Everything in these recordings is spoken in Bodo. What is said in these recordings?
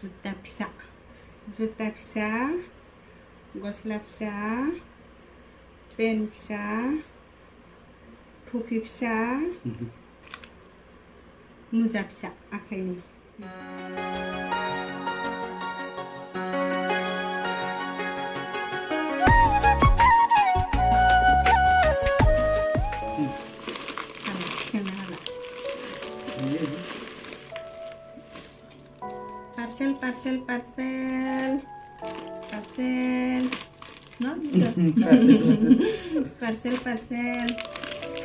जुता फिसा गस्ला फिसा पेन फिसा टफि फिसा मुजा फिसा आखाइनि पार्सेल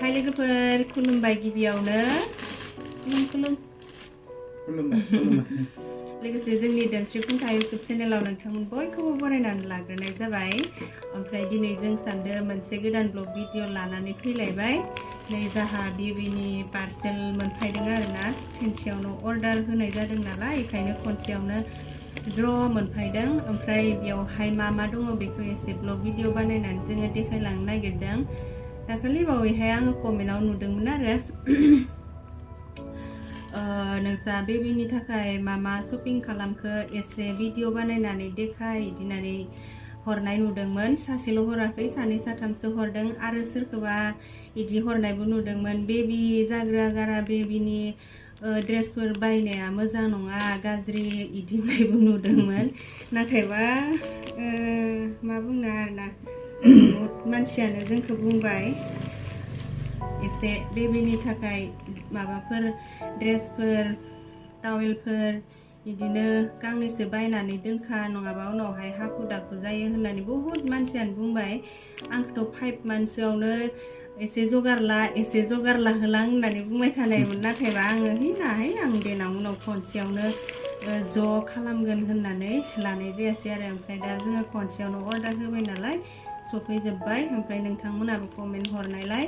हाय लोगोफोर खुलुमबाय गिबियावनो खुलुम लोगोसे जोंनि दोनस्रि फुंखा इउटुब चेनेलाव नोंथांमोन बयखौबो बरायनानै लाग्रोनाय जाबाय ओमफ्राय दिनै जों सानदों मोनसे गोदान ब्लग भिडिअ लानानै फैलायबाय नै जाहा बेबिनि पार्सेल मोनफैदों आरोना खनसेयावनो अर्डार होनाय जादों नालाय बेखायनो खनसेयावनो ज्र मोनफैदों ओमफ्राय बेयावहाय मा दङ बेखौ एसे ब्लग भिडिअ बानायनानै जोङो देखायलांनो नागिरदों दाखालि बावैहाय आङो कमेन्टआव नुदोंमोन आरो नोंसा बेबिनि थाखाय मा शपिं खालामखो एसे भिडिअ बानायनानै देखाय इदिनानै हरनाय नुदोंमोन सासेल' हराखै सानै साथामसो हरदों आरो सोरखौबा इदि हरनायबो नुदोंमोन बेबि जाग्रा गारा बेबिनि ड्रेसफोर बायनाया मोजां नङा गाज्रि इदि होननायबो नुदोंमोन नाथायबा मा बुंनो आरोना बहुत मानसियानो जोंखौ बुंबाय एसे बेबिनि थाखाय माबाफोर ड्रेसफोर टावेलफोर बिदिनो गांनैसो बायनानै दोनखा नङाबा उनावहाय हाखु दाखु जायो होननानै बहुत मानसियानो बुंबाय आंखौथ' 5 मान्थसोआवनो एसे जगार ला होलां होननानै बुंबाय थानायमोन नाथायबा आङो नाहाय आं देनां उनाव खनसेयावनो ज' खालामगोन होननानै लानाय जायासै आरो ओमफ्राय दा जोङो खनसेयावनो अर्डार होबाय नालाय सफैजोब्बाय ओमफ्राय नोंथांमोनाबो कमेन्ट हरनायलाय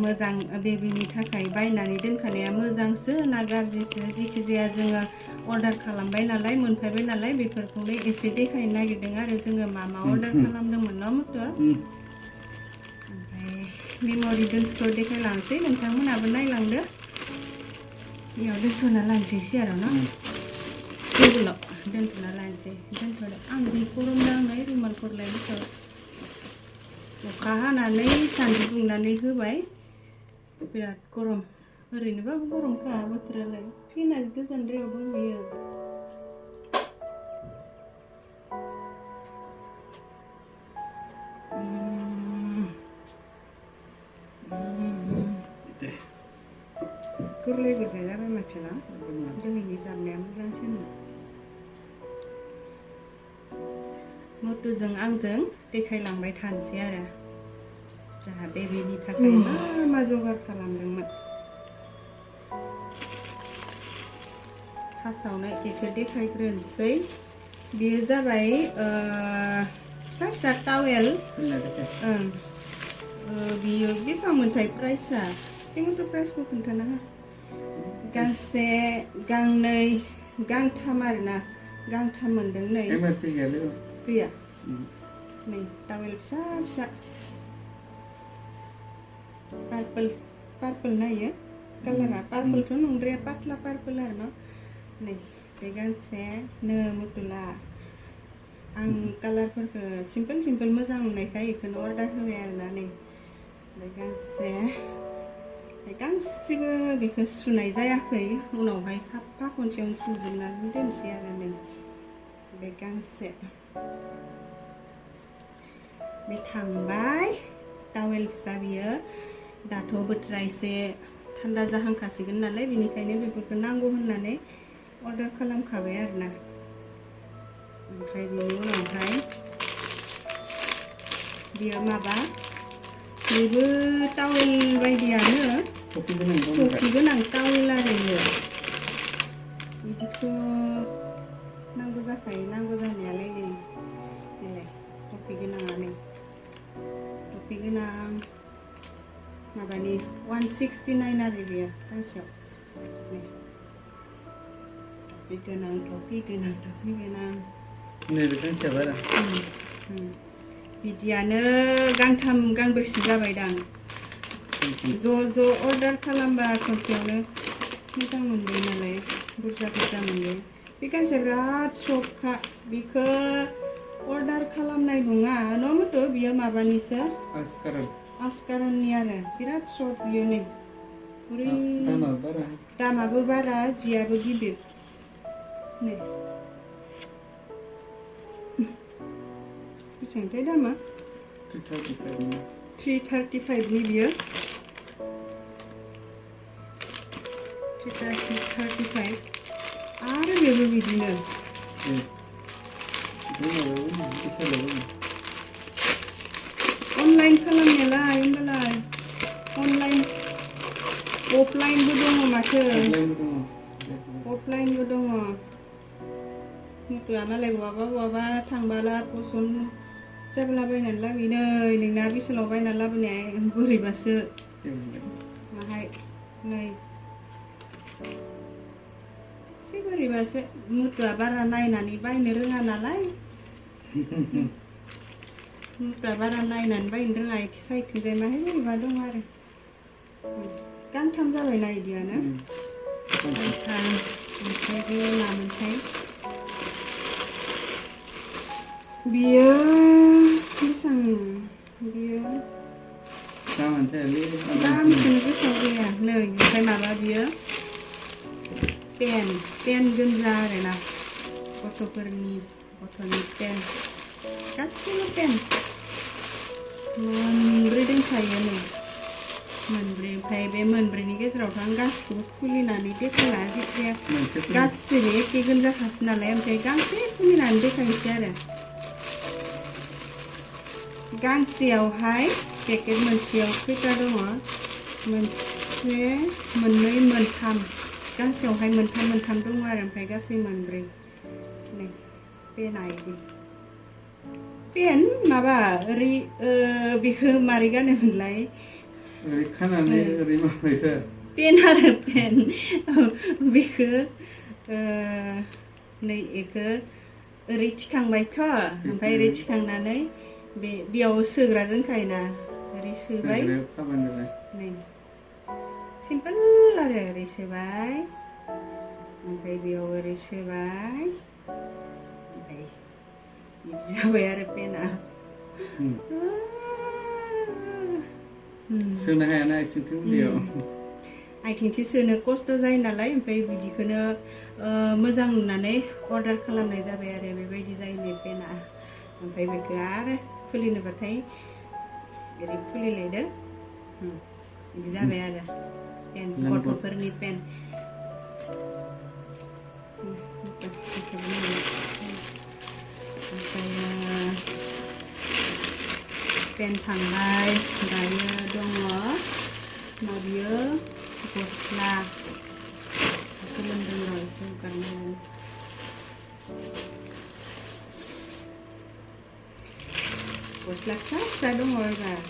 मोजां बेबिनि थाखाय बायनानै दोनखानाया मोजांसो ना गाज्रिसो जिखि जाया जोङो अर्डार खालामबाय नालाय मोनफैबाय नालाय बेफोरखौनो एसे देखायनो नागिरदों आरो जोङो मा अर्डार खालामदोंमोन न' मथ' ओमफ्राय मेम'रि दोनथ' देखायलांसै नोंथांमोनाबो नायलांदो बेयाव दोनथ'ना लानोसै सियाराव न' टेबोलाव दोनथ'ना लानोसै दोनथ'दो आं दै गरम नांनाय रुमालफोर लायनोथ' अखा हानानै सान्दुं दुंनानै होबाय बिराद गरम ओरैनोबाबो गरमखा बोथोरालाय फेना गोजानद्रायाव दंहैयो गोरलै जाबाय माथो ना दिनैनि जानाया मोजांसिन मटुजों आंजों देखायलांबाय थानोसै आरो जाहा बेबिनि थाखाय मा जगार खालामदोंमोन फार्स्टआवनो बेखौ देखायग्रोनोसै बेयो जाबाय फिसा टावेल बियो बेसेबांमोनथाय प्राइसआ बेखौथ' प्राइसखौ खोन्थाना हो गांसे गांनै गांथाम आरोना गांथाम मोनदों नै गैया नै टावेल फिसा पार्पल नायो कालारा पार्पलथ' नंद्राया पातला पार्पल आरो ना नै बे गांसे नो मुतुला आं कालारफोरखौ सिम्पोल मोजां नुनायखाय बेखौनो अर्डार होबाय आरोना नै बे गांसे गांसेबो बेखौ सुनाय जायाखै उनावहाय साफा खनसेयावनो सुजोबनानै दोनसै आरो नै बे गांसे बे थांबाय टावेल फिसा बियो दाथ' बोथोरा एसे थान्दा जाहांखासिगोन नालाय बेनिखायनो बेफोरखौ नांगौ होननानै अर्डार खालामखाबाय आरोना ओमफ्राय बेनि उनावहाय बियो माबा बेबो टावेल बायदियानो टफि गोनां टावेल आरो बिदिखौ नांगौ जाखायो नांगौ जानायालाय नैलाय टफि गोनाङानो टफि गोनां माबानि 169 आरो बेयो गांसेयाव टफि गोनां नैबे गांसेया बारा बिदियानो गांथाम गांब्रैसो जाबायदां ज' अर्डार खालामबा खनसेयावनो मोजां मोनबाय नालाय बुरजा मोनबाय बे गांसेया बिराद सफ्टखा बेखौ अर्डार खालामनाय नङा न'मथ' बियो माबानिसो आस्काराननि आरो बिराद सफ्ट बियो नै दामाबो बारा जियाबो गिदिर नै बेसेबांथाय दामा 335 नि बियो 335 आरो बेबो बिदिनो अनलाइन खालामनायालाय होनबालाय अनलाइन अफलाइनबो दङ माथो अफलाइनबो दङ मथ'आ मालाय बहाबा थांबाला पसन जाब्ला बायनानै लाबोनो नोंना बिसालाव बायनानै लाबोनाया बोरैबासो माहाय नै एसे बोरैबासो मथ'आ बारा नायनानै बायनो रोङा नालाय मथ'आ बारा नायनानै बायनो रोङा इथि साइडथिंजाय माहाय बोरैबा दं आरो गांथाम जाबायना इदियानो गांथाम ओमफ्राय बे मामोनथाय बियो बेसेबांनि बियो दामखौनो गोसोआव गैया नै ओमफ्राय माबा बियो पेन गोजा आरोना गथ'नि पेन गासैबो पेन मोनब्रै दंखायो नै मोनब्रै ओमफ्राय बे मोनब्रैनि गेजेरावथ' आं गासिखौबो खुलिनानै देखायला जिखिजाया गासिबो एखे गोजाखासो नालाय ओमफ्राय गांसे खुलिनानै देखायनोसै आरो गांसेयावहाय पेकेट मोनसेयाव खैथा दङ मोनसे मोननै मोनथाम गांसेयावहाय मोनथाम दङ आरो ओमफ्राय गासै मोनब्रै नै पेना इदि पेन माबा ओरै बेखौ मारै गानोमोनलाय ओरै खानानै ओरै माबायखो पेन आरो पेन बेखौ नै एखौ ओरै थिखांबायथ' ओमफ्राय ओरै थिखांनानै बेयाव सोग्रा दोनखायोना ओरै सोबाय नै सिम्पोल आरो ओरै सोबाय ओमफ्राय बेयाव ओरै सोबाय ओमफ्राय बिदि जाबाय आरो पेना सोनो हायाना आथिंथिं उन्दैयाव आथिंथि सोनो खस्थ' जायो नालाय ओमफ्राय बिदिखौनो मोजां नुनानै अर्डार खालामनाय जाबाय आरो बेबायदि जायो पेना ओमफ्राय बेखौ आरो खुलिनोबाथाय ओरै खुलिलायदो बिदि जाबाय आरो पेन गथ'फोरनि पेन पेन थांबाय दायो दङ माबियो गस्ला गोलोमदों र' एसे गारनांगौ गस्ला फिसा दङ एबार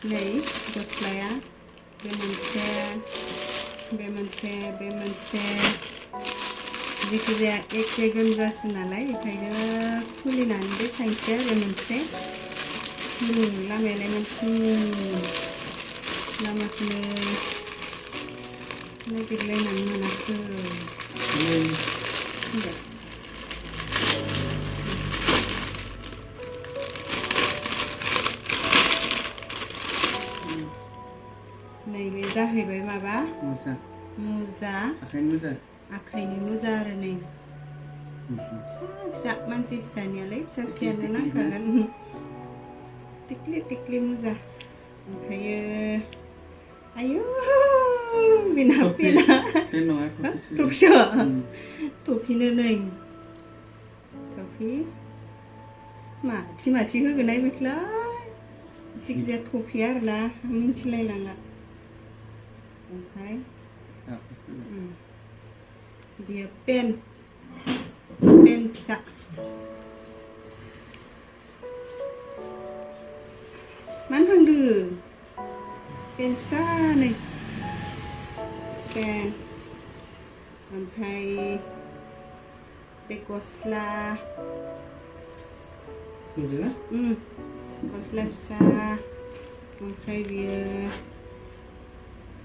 नै गस्लाया बे मोनसे जिखिजाया एखे गोजासो नालाय ओंखायनो खुलिनानै देखायनोसै आरो मोनसे लामायालाय मोनसे लामाखौनो नागिरलायनानै मोनाखै नैबे जाहैबाय माबा मुजा आखाइनि मुजा आरो नै फिसा मानसि फिसानियालाय फिसायानो नांखागोन टिक्लि मुजा ओमफ्रायो आयु बेना पेना टफिनो नै टफि माथि होगोन बेखौलाय जिखिजाया टफि आरोना मिन्थिलायलांला ओमफ्राय बियो पेन फिसा मानो थांदो पेन फिसा नै पेन ओमफ्राय बे गस्ला फिसा ओमफ्राय बियो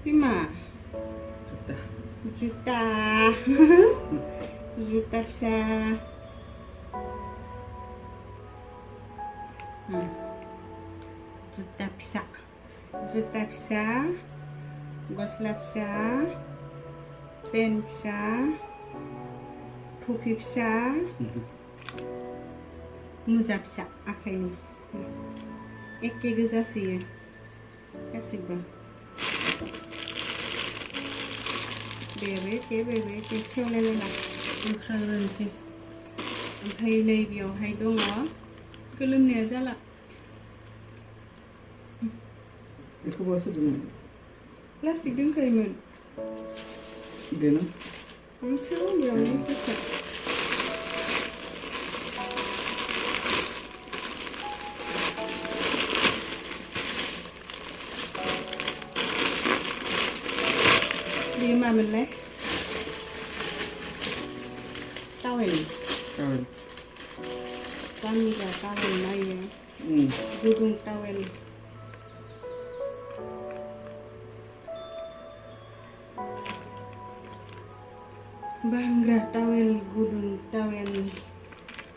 Bima. Juta. Juta. Juta bisa. Juta bisa. Juta bisa. Gosla bisa. Pen bisa. Topi bisa. Muza bisa. Akhirnya. Ekke goजा soयो गासिबो बेबो एखे खेवलायलायला ओंखारग्रोनोसै ओमफ्राय नै बेयावहाय दङ गोलोमनाया जाला बेखौ बहा सोदोंमोन प्लास्टिक दोनखायोमोन बेनो मोनसेल' बेयावनो गोसा Dia mana leh? Tawel. Tawel. Kan juga tawel lah ya. Gudung tawel. Bangga tawel, gudung tawel.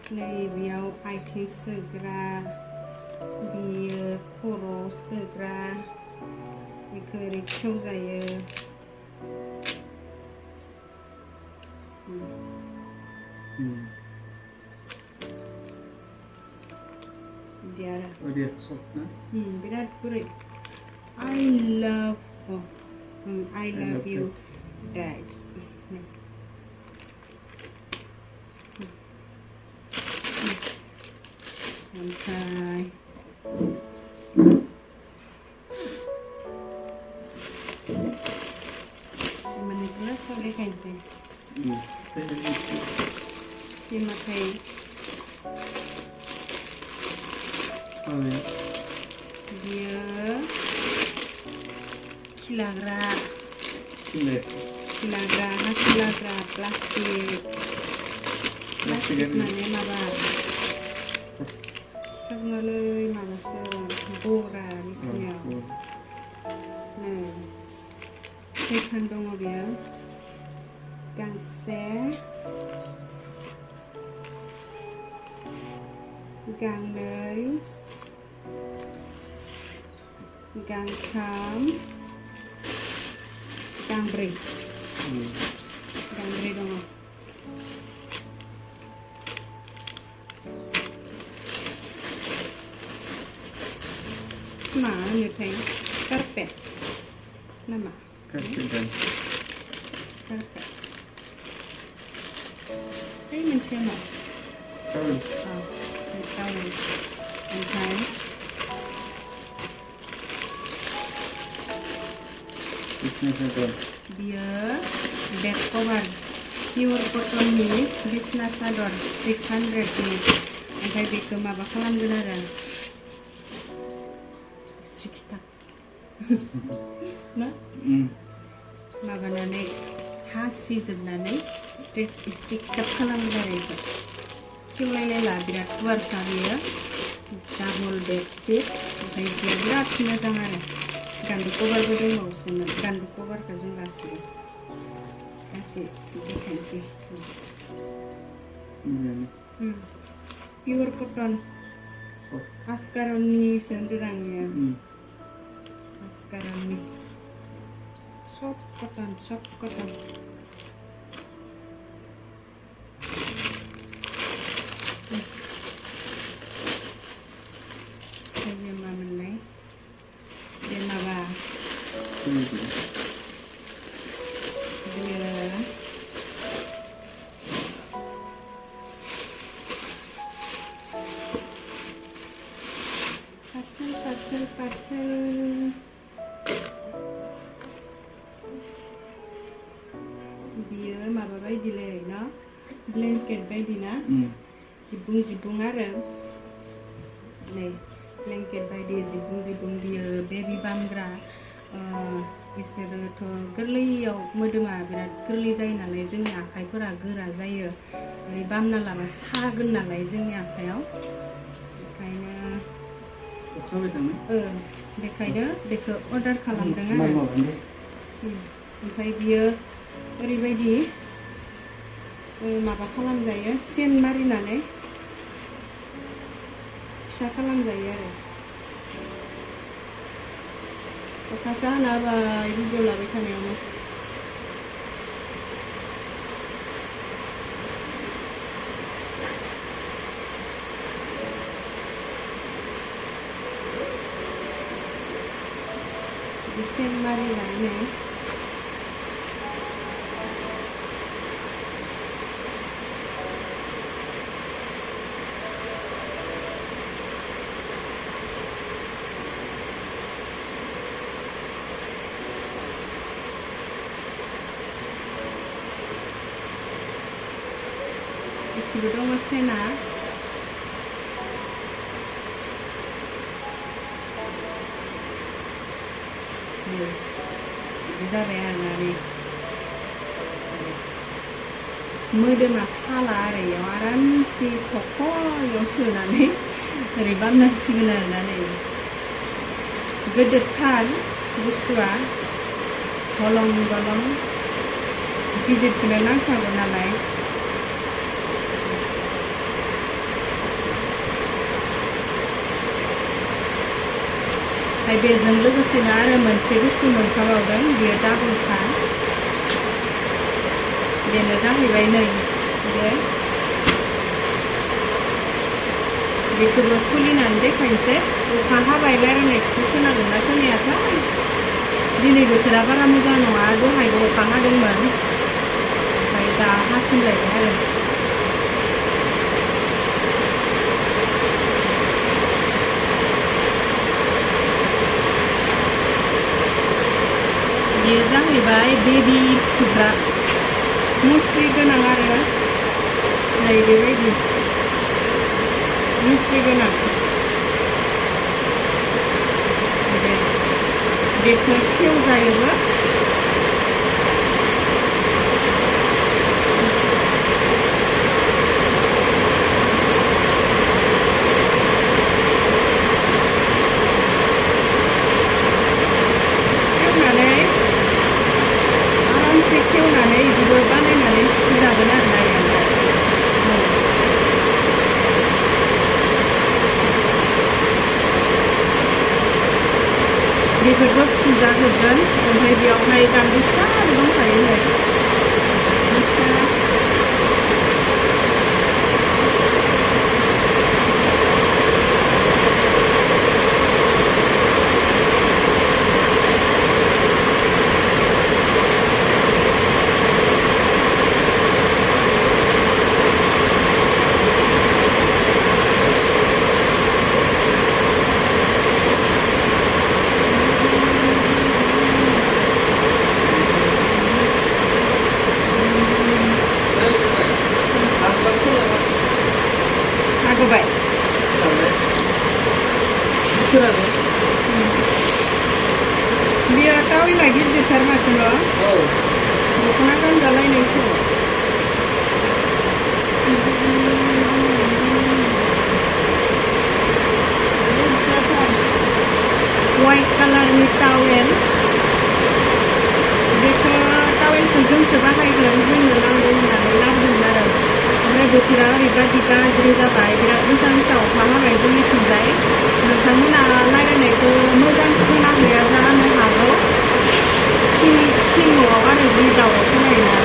Nei biau aiting segera, biau koro segera. Iku rikau saya. Dia. Oh dia soft na? Birat great. I love you, Dad. Okay. Manipulasi boleh kan sih? Dimakai. Dia kilagra plastik mana maba stok ngalai maba bora misalnya nah tekan dong dia gangse gangnai gangkam gangbri dong mana như thế carpet nama Carpet dan carpet cái mình xem nào tawel tawel okay dia bed cover pure cotton ni bisna sador 600 ni oमफ्राय बेखौ माबा खालामगोन आरो इस्त्रि खिथाब ना माबानानै हा सिजोबनानै इस्त्रि खिथाब खालामगोन आरो बेखौ खेवलायलायला बिराद गुवारखा बेयो डाबल बेडशीट ओमफ्राय जिया बिराद मोजां आरो गान्दु कभारबो दंबावोसोमोन गान्दु कभारखौ जों गासिबो देखायनोसै पियर कटन आस्कारननि होनदों आङो आस्कारननि सब cotton dia mamanai dia mawa dia parcel dia mawa bayi leh na blanket bayi na jibung आरो नै blanket बायदि जिबुं बियो बेबी बामग्रा बिसोरोथ' गोरलैयाव मोदोमा बिराद गोरलै जायो नालाय जोंनि आखाइफोरा गोरा जायो ओरै बामना लाबा सागोन नालाय जोंनि आखाइयाव बेखायनो बेखौ अर्डार खालामदों आरो ओमफ्राय बियो ओरैबायदि माबा खालामजायो सेन मारिनानै फिसा खालामजायो आरो अखासो हाना होबाय भिडिअ लाबाय थानायावनो सेन मारिनानै बिथिंबो दङ सेना बिदि जाबाय आरोना मोदोमा साला आरो इयाव आरामसे थख'याव सोनानै ओरै बामनांसिगोन आरोना नै गिदिरथार बुस्थुआ हलं गलं गिदिरखौनो नांखागौ नालाय ओमफ्राय बेजों लोगोसेनो आरो मोनसे बुस्थु मोनखाबावदों बेयो डाबलखा बेनो जाहैबाय नै बेखौबो खुलिनानै देखायनोसै अखा हाबाय रायलायनायखौसो खोनादोंना खोनायाथाय दिनै बोथोरा बारा मोजां नङा दहायबो अखा हादोंमोन ओमफ्राय दा हाफिनलायबाय आरो बेयो जाहैबाय बेबि फुथुग्रा मुस्रि गोनां आरो नै बेबायदि मुस्रि गोनां बेखौ खेवजायोबो खेवनानै बिदिबो बानायनानै सुजागोन आरोना बेफोरखौ सुजाजोबगोन ओमफ्राय बेयावहाय गान्दु फिसा दंखायो हागोबाय बियो टावेला गिदिरथार माथोल' दख'ना गानजालायनायसो वाइट कालारनि टावेल बेखौ टावेलखौ जोंसो बाहायगोन जोंनो नांगौ होननानै लाबोदोंमोन आरो ओमफ्राय बोथोरा ओरैबायदि गाज्रि जाबाय बिराद गोसा गोसा अखा हाबाय जोंनिथिंजाय नोंथांमोना रायलायनायखौ मोजां खोनाहैया जानो हागौ थिं न'आव आरो जि दावराव खोनायोना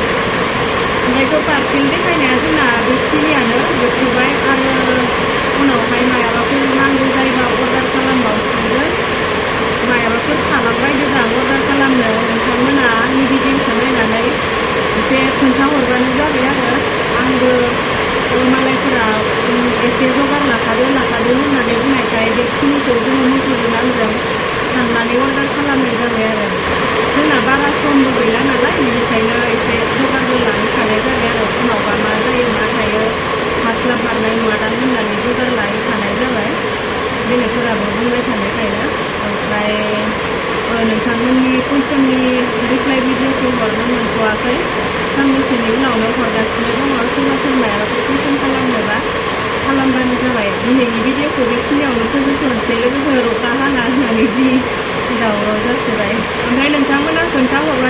ओमफ्रायथ' पार्सेल देखायनाया जोंना बेखिनियानो जोबथ'बाय आरो उनावहाय मायाबाफोर नांगौ जायोबा अर्डार खालामबावसिगोन मायाबाफोर थालांबायदोंबा अर्डार खालामनो नोंथांमोना आंनि भिडिअखौ नायनानै एसे खोन्थाहरबानो जाबाय आरो आंबो मालायफोरा एसे जगार लाखादो होननानै बुंनायखाय बेखिनिखौ जोङो मोसौजों आंजों साननानै अर्डार खालामनाय जाबाय आरो जोंना बारा समबो गैला नालाय बेनिखायनो एसे जगारबो लाहैखानाय जाबाय आरो उनावबा मा जायो मा थायो हास्लाबमारनाय नङादां होननानै जगार लाहैखानाय जाबाय बेलेगफोराबो बुंबाय थानायखायनो ओमफ्राय नोंथांमोननि कुइसननि रिप्लाइ भिडिअखौ हरनो मोनथ'वाखै साननैसोनि उनावनो हरगासिनो दङ सोरबाफोर मायाबाफोर कुइसन खालामनोबा खालामबानो जाबाय दिनैनि भिडिअखौ बेखिनियावनो फोजोबथ'नोसै लोगोफोर अखा हाना होननानै जि दावराव जासोबाय ओमफ्राय नोंथांमोना खोन्थाहरबानो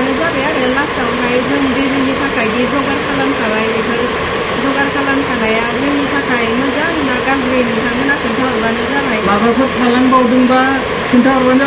नोंथांमोना खोन्थाहरबानो जाबाय माबाफोर थालांबावदोंबा खोन्थाहरबानो